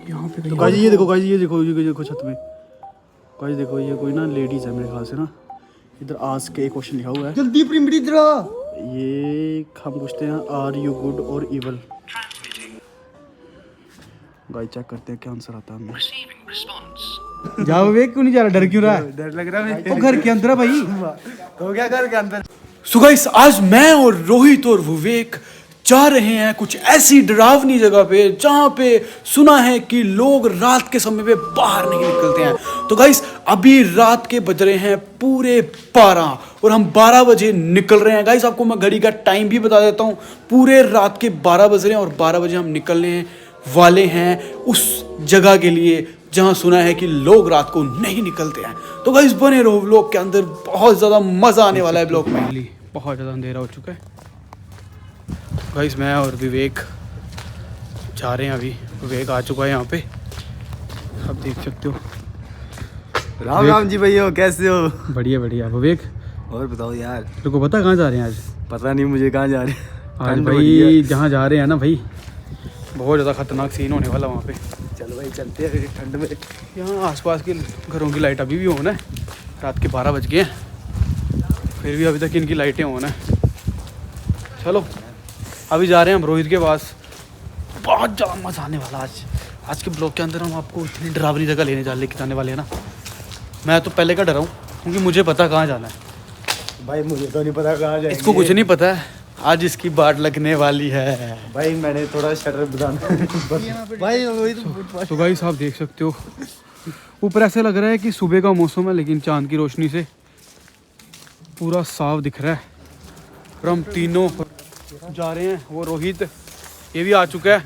यहाँ पे तो गाइस ये देखो गाइस, ये देखो छत में गाइस, देखो ये कोई ना लेडीज है मेरे ख्याल से ना। इधर आज के एक क्वेश्चन लिखा हुआ है, जल्दी प्रिंट इधर आ। ये हम पूछते हैं आर यू गुड और इवल। गाइस चेक करते हैं क्या आंसर आता है हमें। जाओ विवेक, क्यों नहीं जा रहा? डर क्यों रहा है? डर लग रहा है। तो घर के अंदर है भाई। हो गया घर के अंदर। सो गाइस, आज मैं और रोहित और विवेक जा रहे हैं कुछ ऐसी डरावनी जगह पे जहाँ पे सुना है कि लोग रात के समय पे बाहर नहीं निकलते हैं। तो गाइस अभी रात के बज रहे हैं पूरे 12 और हम 12 बजे निकल रहे हैं। गाइस आपको मैं घड़ी का टाइम भी बता देता हूँ, पूरे रात के 12 बज रहे हैं और 12 बजे हम निकलने वाले हैं उस जगह के लिए जहाँ सुना है कि लोग रात को नहीं निकलते हैं। तो गाइस बने रहो व्लॉग के अंदर, बहुत ज़्यादा मज़ा आने वाला है व्लॉग में। बहुत ज़्यादा अंधेरा हो चुका है गाइस, मैं और विवेक जा रहे हैं। अभी विवेक आ चुका है यहाँ पे, आप देख सकते हो। राम राम जी भैया, कैसे हो? बढ़िया बढ़िया। विवेक और बताओ यार। तेरे को पता कहाँ जा रहे हैं आज? पता नहीं मुझे कहाँ जा रहे हैं। आज भाई जहाँ जा रहे हैं ना भाई, बहुत ज़्यादा खतरनाक सीन होने वाला वहाँ पे। चलो भाई चलते हैं ठंड में। यहाँ आसपास के घरों की लाइट अभी भी ऑन है, रात के 12 बज गए हैं, फिर भी अभी तक इनकी लाइटें ऑन है। चलो अभी जा रहे हैं हम रोहित के पास। बहुत ज़्यादा मज़ा आने वाला आज के ब्लॉग के अंदर। हम आपको इतनी डरावनी जगह लेके जाने वाले हैं ना, मैं तो पहले का डरा हूँ क्योंकि मुझे पता कहाँ जाना है। भाई मुझे तो नहीं पता कहाँ जाएंगे। इसको कुछ नहीं पता है, आज इसकी बाट लगने वाली है। भाई मैंने थोड़ा शटर बताना भाई वही तो गाइस आप देख सकते हो, ऊपर ऐसे लग रहा है कि सुबह का मौसम है, लेकिन चांद की रोशनी से पूरा साफ दिख रहा है। और हम तीनों जा रहे हैं, वो रोहित ये भी आ चुका है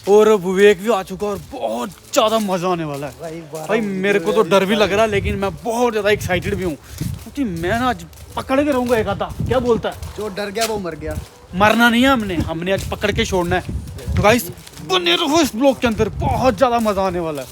और विवेक भी आ चुका है और बहुत ज़्यादा मज़ा आने वाला है। भाई मेरे को तो डर भी लग रहा है, लेकिन मैं बहुत ज़्यादा एक्साइटेड भी हूँ क्योंकि मैं ना आज पकड़ के रहूँगा एक आधा। क्या बोलता है? जो डर गया वो मर गया। मरना नहीं है हमने आज पकड़ के छोड़ना है। तो गाइस बने रहो इस ब्लॉग के अंदर, बहुत ज़्यादा मज़ा आने वाला है।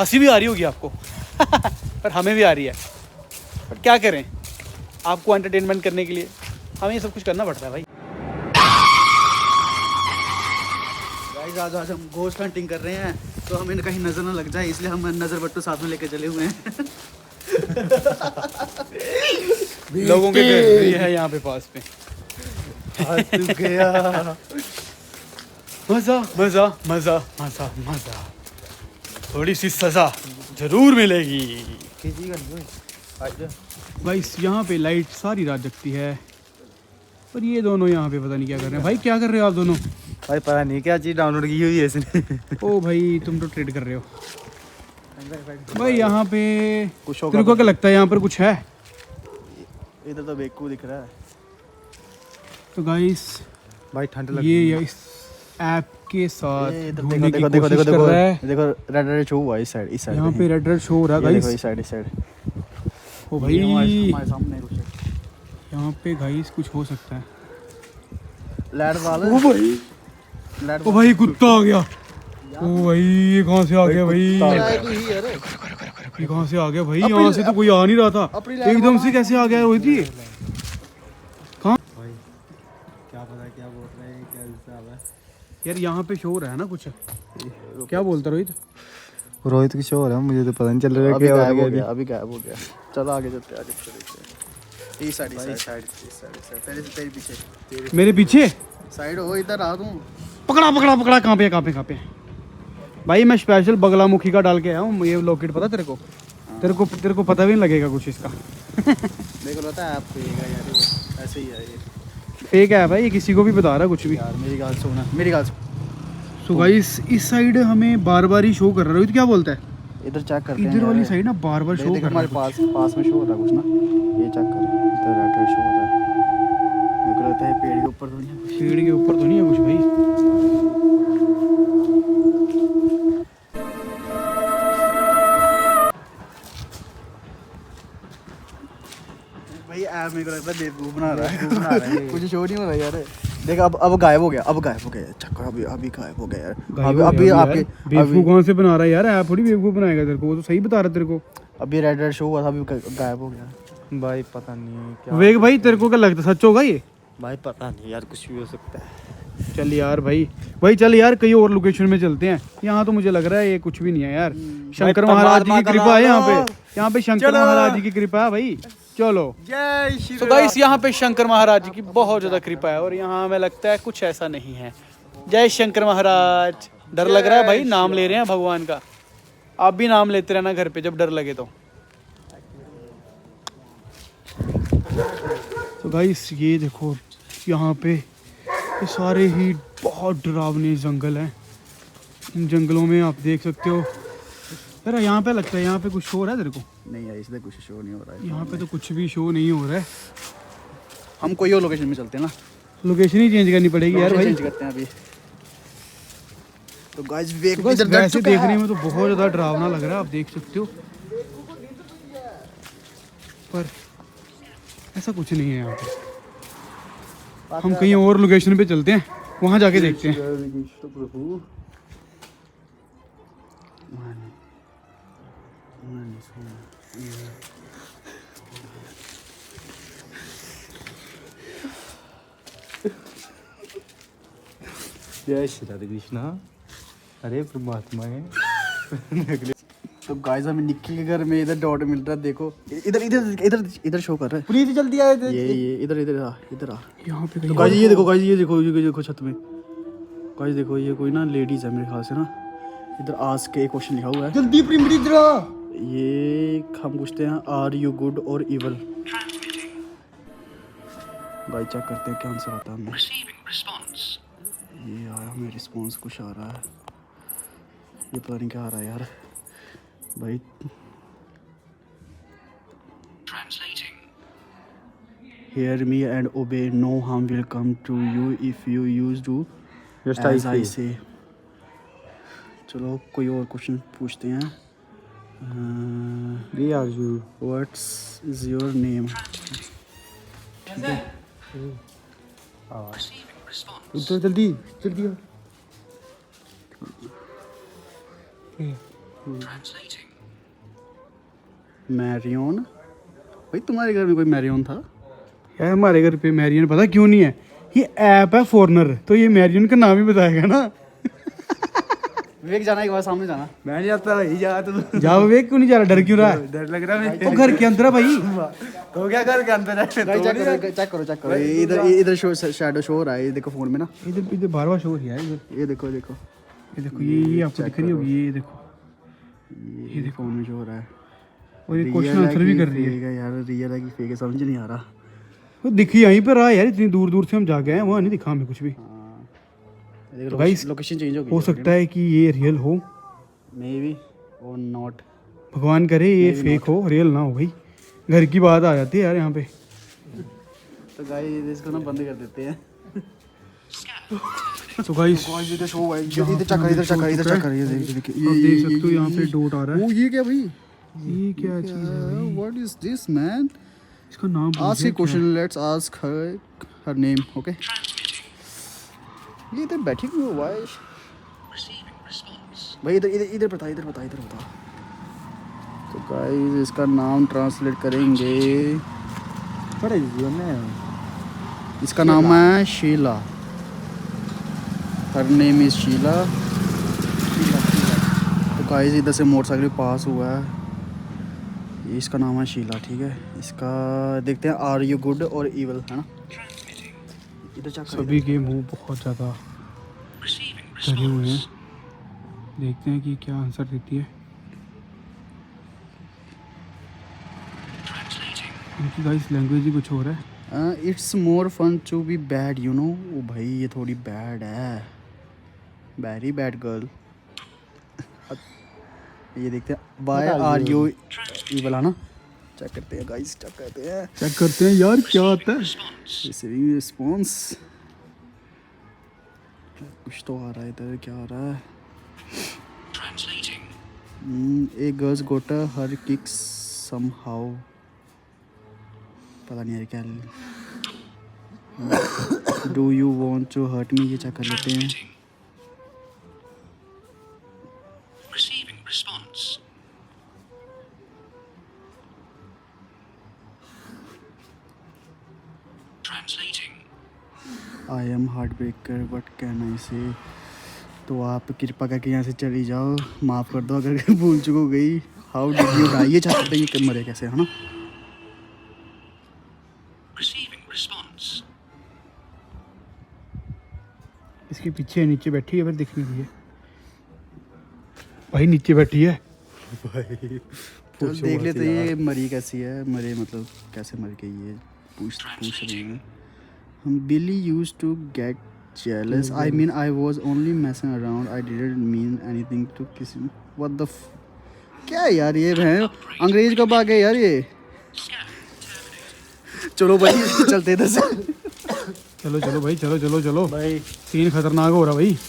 हंसी भी आ रही होगी आपको पर हमें भी आ रही है, पर क्या करें, आपको एंटरटेनमेंट करने के लिए हमें ये सब कुछ करना पड़ता है भाई। गाइस आज हम घोस्ट हंटिंग कर रहे हैं, तो हमें कहीं नजर ना लग जाए, इसलिए हम नजर बट्टू साथ में लेके चले हुए हैं। लोगों के घर भी है यहाँ पे पास में। गया मजा मजा मजा मजा मजा, थोड़ी सी सजा जरूर मिलेगी। गाइस यहाँ पे लाइट सारी रात जगती है, पर ये दोनों यहाँ पे पता नहीं क्या कर रहे हैं। भाई क्या कर रहे हो आप दोनों? भाई पता नहीं क्या चीज़ डाउनलोड की हुई है इसने। ओ भाई तुम तो ट्रेड कर रहे हो भाई। यहाँ पे कुछ होगा तेरे को क्या लगता है यहाँ पर कुछ है? इधर तो बेकू दिख रहा है। तो गाइस भाई ठंड लग ये इस ऐप के साथ इधर ढूंढने की देखो देखो कोशिश देखो कर रहा है। देखो रेड रेड शो हुआ है इस साइड यहाँ पे रेड रेड शो हो रहा है देखो गाइस। इस साइड ओ भाई हमारे सामने कुछ है। यहाँ पे गाइस कुछ हो सकता है। लाइट वाला ओ भाई, लाइट ओ भाई कुत्ता आ गया। ओ भाई ये कहाँ से आ गया भाई? ये कहाँ से आ गया भाई? यहाँ से तो कोई आ नहीं रहा था, एकदम से कैसे आ गया रोहित जी? कहाँ क्या पता क्या बोल रहे हैं, क्या हिसाब है यार? यहाँ पे शो हो रहा है ना कुछ, क्या बोलता रोहित? रोहित की शो हो रहा है, मुझे तो पता नहीं चल रहा है अभी क्या हो गायब हो गया। गया, अभी गायब हो गया। चलो आगे चलते हैं, आगे चलते हैं। इस साइड तेरे पीछे, मेरे पीछे साइड हो, इधर आ तू। पकड़ा पकड़ा पकड़ा। कहाँ पे कहाँ पे कहाँ पे? भाई मैं स्पेशल बगलामुखी का डाल के आया हूँ। ये लॉकेट पता तेरे को? तेरे को पता भी नहीं लगेगा कुछ इसका। देखो रहता है आपको यार, ऐसे ही है ये। फेक है भाई, किसी को भी बता रहा कुछ भी। यार मेरी बात सुना, मेरी बात सुन। सो गाइस इस साइड हमें बार बार ही शो कर रहा है। रोहित क्या बोलता है? इधर चेक करते हैं। इधर वाली साइड ना बार बार शो देख कर रहा हमारे है। पास में शो हो रहा है कुछ ना, ये चेक कर। इधर रेड रेड शो हो रहा है, मेरे को लगता है पेड़ के ऊपर तो नहीं है। पेड़ के ऊपर तो नहीं है कुछ भाई। भाई ऐप मेरे को लगता है बेवकूफ बना रहा है। कुछ शो नहीं हो रहा यार। देख अब गायब हो गया, अब गायब हो गया। चक्कर अभी गायब हो गया यार। अभी आपके बेवकूफ कहाँ से बना रहा है यार? ऐप थोड़ी बेवकूफ बनाएगा तेरे को, वो तो सही बता रहा है तेरे को। अभी रेड रेड शो हुआ था, अभी गायब हो गया। भाई पता नहीं क्या विवेक भाई तेरे को क्या लगता है, सच होगा ये? भाई पता नहीं यार, कुछ भी हो सकता है। चल यार भाई चल यार कहीं और लोकेशन में चलते हैं। यहाँ तो मुझे लग रहा है ये कुछ भी नहीं है यार। शंकर महाराज जी की कृपा है यहाँ पे शंकर महाराज जी की कृपा है भाई। चलो जय श्री तो गाइस यहाँ पे शंकर महाराज जी की बहुत ज्यादा कृपा है और यहाँ हमें लगता है कुछ ऐसा नहीं है। जय शंकर महाराज। डर लग रहा है भाई, नाम ले रहे हैं भगवान का। आप भी नाम लेते रहना घर पे जब डर लगे तो गाइस ये देखो यहाँ पे ये सारे ही बहुत डरावने जंगल हैं। इन जंगलों में आप देख सकते हो यार, यहाँ पे लगता है यहाँ पे कुछ शो हो रहा है तेरे को? नहीं यार, इसलिए कुछ शो नहीं हो रहा है। यहाँ पे तो कुछ भी शो नहीं हो रहा है। हम कोई और लोकेशन में चलते हैं ना। लोकेशन ही चेंज करनी पड़ेगी यार भाई। चेंज करते हैं अभी। तो गाइस वेग तो वैसे देखने में तो बहुत ज़्यादा डरावना लग रहा है, आप देख सकते हो, पर ऐसा कुछ नहीं है यहाँ पे। हम कहीं और लोकेशन पे चलते हैं, वहाँ जाके देखते हैं। जय श्री राधे कृष्णा। अरे परमात्मा है। तो गाइस हमें निक्की के घर में इधर डॉट मिल रहा है, देखो इधर इधर इधर इधर शो कर रहा है। पुलिस जल्दी आए थे। ये इधर इधर आ इधर आ। यहाँ पे तो गाइस ये देखो, गाइस ये देखो छत में। गाइस देखो ये कोई ना लेडीज है मेरे ख्याल से ना। इधर आस्क के एक क्वेश्चन लिखा हुआ है। जल्दी प्रिमरी जरा। ये हम पूछते हैं आर यू गुड और इवल। गाइस चेक करते हैं क्या आंसर आता है हमें। ये आया हमें रिस्पॉन्स, कुछ आ रहा है। ये पता नहीं क्या आ रहा है यार भाई। Hear me and obey. No harm will come to you if you use do as I say. चलो कोई और क्वेश्चन पूछते हैं। We are you. What's is your name? उधर जल्दी जल्दी। मैरियन। भाई तुम्हारे घर में कोई मैरियन था? यार हमारे घर पे मैरियन पता क्यों नहीं है? ये ऐप है फॉरनर, तो ये मैरियन का नाम ही बताएगा ना। विवेक जाना एक बार सामने जाना। मैं नहीं जाता भाई, जा तो। जाओ वे क्यों नहीं जा रहा? डर क्यों रहा है? डर लग रहा है। वो घर के अंदर है भाई। तो क्या घर के अंदर है? चेक करो इधर इधर शो शैडो शो हो रहा है। ये देखो फोन में ना। इधर बार बार शो हो रहा है इधर। ये देखो देखो ये आपको दिख रही होगी। ये देखो ये देखो फोन में शो हो रहा है। और ये क्वेश्चन आंसर भी कर रही है यार। रियल है कि फेक है समझ नहीं आ रहा। वो दिखी यहीं पर रहा यार, इतनी दूर दूर से हम जा गए हैं, वहाँ नहीं दिखा हमें कुछ भी। तो गाइस लोकेशन चेंज हो सकता है कि ये रियल हो, मे बी और नॉट। भगवान करे ये फेक हो, रियल ना हो भाई। घर की बात आ जाती है यार यहाँ पे। तो गाइस इसको ना बंद कर देते हैं। तो गाइस इधर शो है। इधर चेक कर ये देखिए। आप देख सकते हो यहाँ पे डॉट आ रहा है। ओ ये क्या भाई? ये क्या चीज है भाई? What is this man? इसका नाम ask A question, let's ask her name. Okay ये इधर बैठी क्यों भाई? भाई इधर बता। तो गाइस इसका नाम ट्रांसलेट करेंगे। What is your name? इसका नाम है Sheela. Her name is Sheela. तो गाइस इधर से मोटरसाइकिल पास हुआ है। इसका नाम है शीला, ठीक है। इसका देखते हैं आर यू गुड और इवल, है ना। इधर चेक सभी के मुंह बहुत ज़्यादा डरे हुए हैं। देखते हैं कि क्या आंसर देती है इनकी। गाइस लैंग्वेज ही कुछ हो रहा है। It's more fun to be bad you know. ओ भाई ये थोड़ी बैड है, वेरी बैड गर्ल। ये देखते हैं बाय आर यू इवल, है ना। चेक करते हैं गाइस, चेक करते हैं यार क्या आता है। Receiving response. कुछ तो आ रहा है इधर, क्या आ रहा है? A girls got her kicks somehow. पता नहीं यार क्या। Do you want to hurt me? ये चेक कर लेते हैं। I am heart breaker what can I say. तो आप कृपा करके यहाँ से चली जाओ, माफ़ कर दो अगर भूल चुक हो गई। हाउ डिड यू डाई, ये चाहते थे ये मरे कैसे, है ना। इसके पीछे नीचे बैठी है, फिर दिख नहीं रही है भाई, नीचे बैठी है भाई। चल देख लेते हैं ये मरी कैसी है, मरे मतलब कैसे मर गई है, पूछ रहे हैं हम। Billy used to get jealous, I mean I was only messing around, I didn't mean anything to kiss him, what the क्या है यार ये है, अंग्रेज कब आ गए यार ये। चलो भाई चलते इधर से। चलो चलो भाई, चलो चलो चलो भाई सीन खतरनाक हो रहा भाई।